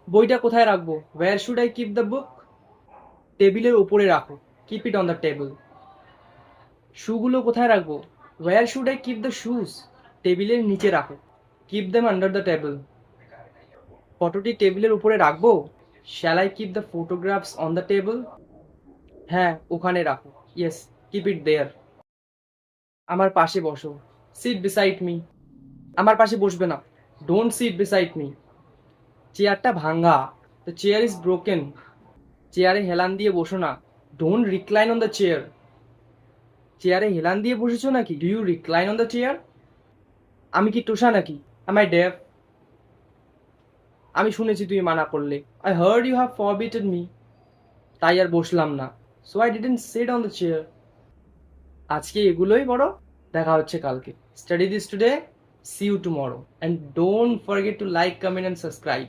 বইটা কোথায় রাখবো? Where should I keep the book? টেবিলের ওপরে রাখো। Keep it on the table. শুগুলো কোথায় রাখবো? Where should I keep the shoes? টেবিলের নিচে রাখো। Keep them under the table. ফটোটি টেবিলের উপরে রাখবো? Shall I keep the photographs on the table? হ্যাঁ, ওখানে রাখো। Yes, keep it there. আমার পাশে বসো। Sit beside me. আমার পাশে বসবে না। Don't sit beside me. চেয়ারটা ভাঙ্গা। The chair is broken. চেয়ারে হেলান দিয়ে বসো না। Don't recline on the chair. চেয়ারে হেলান দিয়ে বসেছো নাকি? Do you recline on the chair? আমি কি টোসা নাকি? Am I deaf? আমি শুনেছি তুই মানা করলে। I heard you have forbidden me. তাই আর বসলাম না। So I didn't sit on the chair. আজকে এগুলোই বড়। দেখা হচ্ছে কালকে। Study this today, see you tomorrow, and don't forget to like, comment and subscribe.